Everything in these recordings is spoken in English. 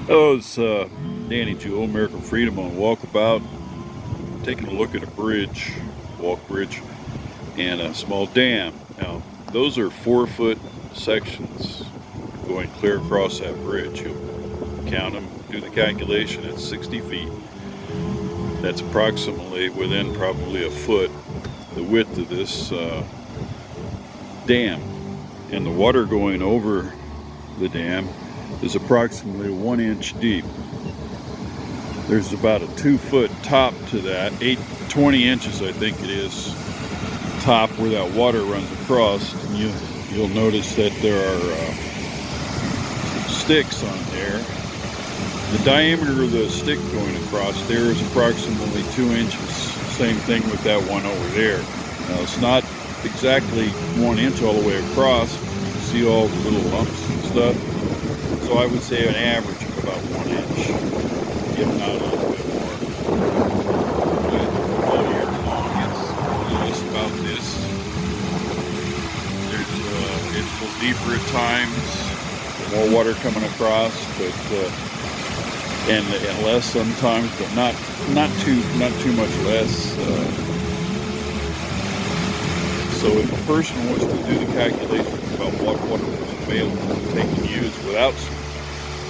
Oh, it's Danny Jewell, American Freedom on Walkabout. Taking a look at a bridge, walk bridge, and a small dam. Now, those are 4-foot sections going clear across that bridge. You'll count them, do the calculation, it's 60 feet. That's approximately within probably a foot the width of this dam. And the water going over the dam is approximately 1 inch deep. There's about a 2-foot top to that, 20 inches I think it is, top where that water runs across. And you'll notice that there are sticks on there. The diameter of the stick going across there is approximately 2 inches. Same thing with that one over there. Now it's not exactly 1 inch all the way across. You can see all the little lumps and stuff. So I would say an average of about 1 inch, if not a little bit more. But all year long, it's about this. It's a little deeper at times, more water coming across, but and less sometimes, but not too much less. So if a person was to do the calculations about what water was available they can use without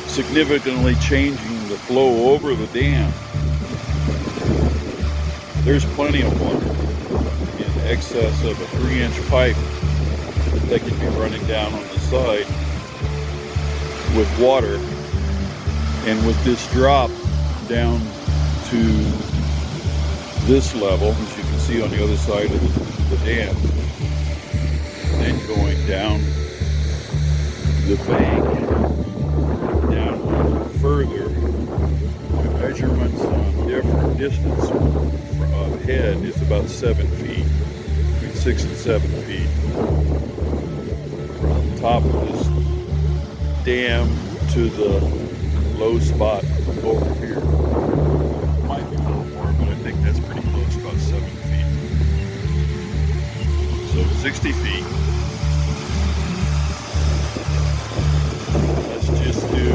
significantly changing the flow over the dam, there's plenty of water in excess of a 3-inch pipe that can be running down on the side with water. And with this drop down to this level, as you can see on the other side of the dam, then going down the bank, down a little further, the measurements on different distance from head is about 7 feet, between 6 and 7 feet. From the top of this dam to the low spot over here. Might be a little more, but I think that's pretty close, about 7 feet. So 60 feet. Let's just do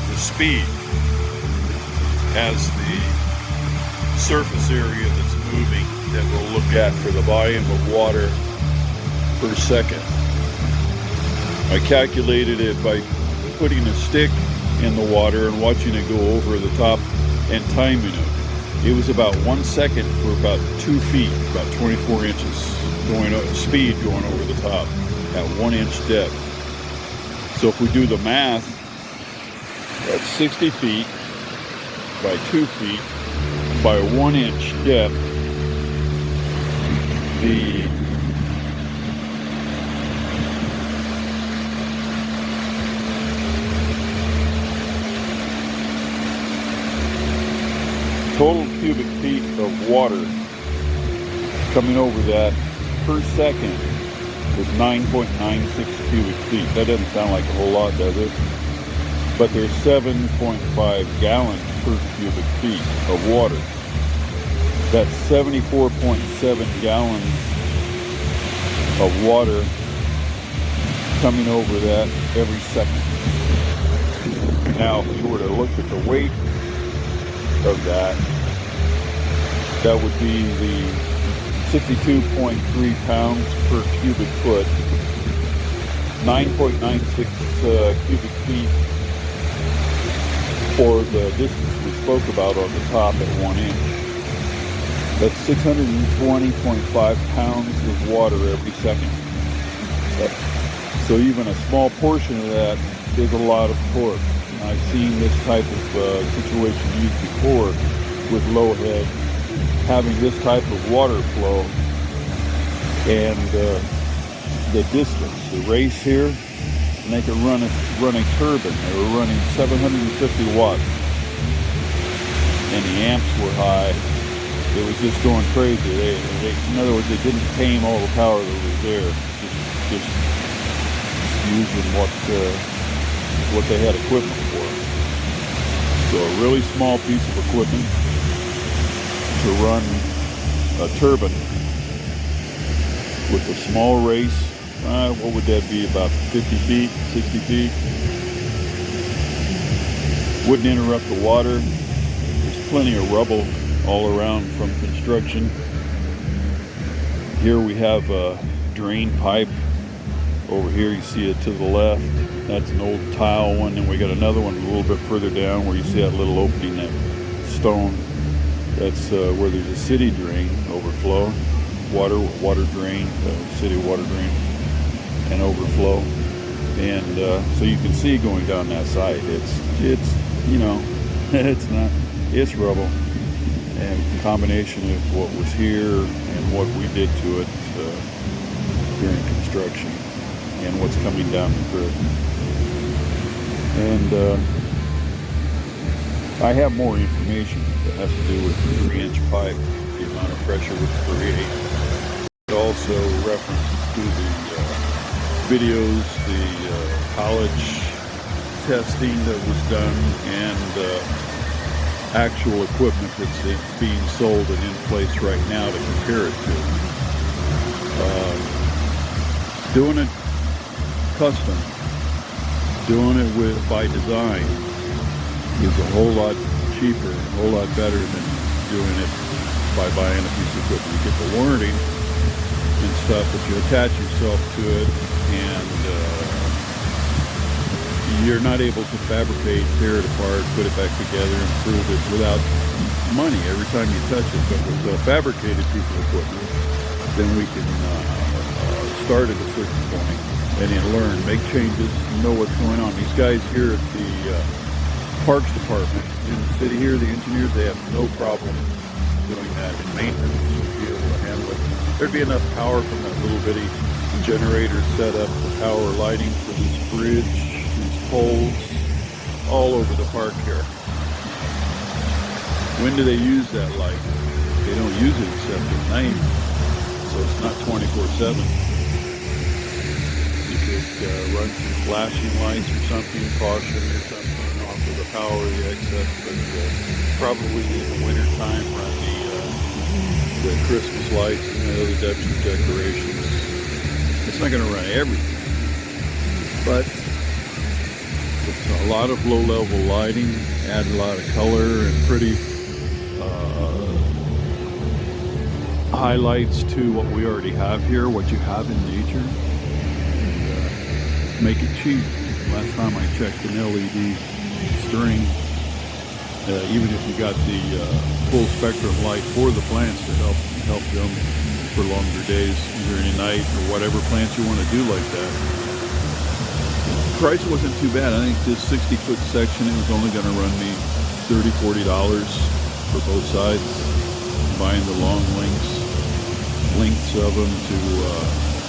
the speed as the surface area that's moving that we'll look at for the volume of water per second. I calculated it by putting a stick in the water and watching it go over the top and timing it. It was about 1 second for about 2 feet, about 24 inches speed going over the top at 1 inch depth. So if we do the math, that's 60 feet by 2 feet by 1 inch depth. The total cubic feet of water coming over that per second is 9.96 cubic feet. That doesn't sound like a whole lot, does it? But there's 7.5 gallons per cubic feet of water. That's 74.7 gallons of water coming over that every second. Now, if you were to look at the weight of that would be the 62.3 pounds per cubic foot, 9.96 cubic feet for the distance we spoke about on the top at 1 inch. That's 620.5 pounds of water every second. So even a small portion of that is a lot of torque. I've seen this type of situation used before with low head, having this type of water flow and the distance. The race here, and they could run a turbine. They were running 750 watts, and the amps were high. It was just going crazy. In other words, they didn't tame all the power that was there. Just using what they had equipment for. So a really small piece of equipment to run a turbine with a small race. What would that be, about 50 feet, 60 feet? Wouldn't interrupt the water. There's plenty of rubble all around from construction. Here we have a drain pipe. Over here you see it to the left. That's an old tile one, and we got another one a little bit further down where you see that little opening, that stone. That's where there's a city drain overflow, water drain, city water drain and overflow. And so you can see going down that side, it's you know, it's rubble, and a combination of what was here and what we did to it during construction and what's coming down the creek. And I have more information that has to do with the 3-inch pipe, the amount of pressure it's creating. It also references to the videos, the college testing that was done, and actual equipment that's being sold and in place right now to compare it to. Doing it custom, doing it by design, is a whole lot cheaper, a whole lot better than doing it by buying a piece of equipment. You get the warranty and stuff, but you attach yourself to it, and you're not able to fabricate, tear it apart, put it back together, improve it without money every time you touch it. But with a fabricated piece of equipment, then we can start at a certain point and then learn, make changes, know what's going on. These guys here at the Parks Department in the city here, the engineers, they have no problem doing that in maintenance, be able to handle it. There'd be enough power from that little bitty generator set up for power lighting for this bridge, these poles, all over the park here. When do they use that light? They don't use it except at night, so it's not 24/7. You could run some flashing lights or something, caution or something off of the power, the excess, but probably in the winter time run the Christmas lights and the other decorations. It's not going to run everything, but it's a lot of low-level lighting, add a lot of color and pretty highlights to what we already have here, what you have in nature. Make it cheap. Last time I checked, an LED string, even if you got the full spectrum light for the plants to help them for longer days during the night, or whatever plants you want to do like that. The price wasn't too bad. I think this 60-foot section, it was only going to run me $30–40 for both sides, buying the long lengths of them to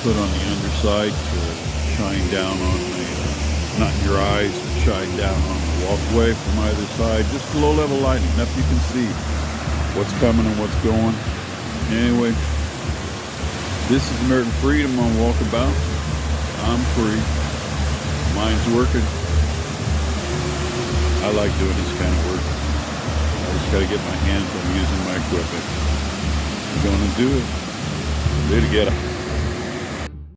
put on the underside to shine down on the, not in your eyes, but shine down on the walkway from either side. Just low-level lighting, enough you can see what's coming and what's going. Anyway, this is American Freedom on Walkabout. I'm free. Mine's working. I like doing this kind of work. I just got to get my hands on using my equipment. I'm going to do it. Ready to get it.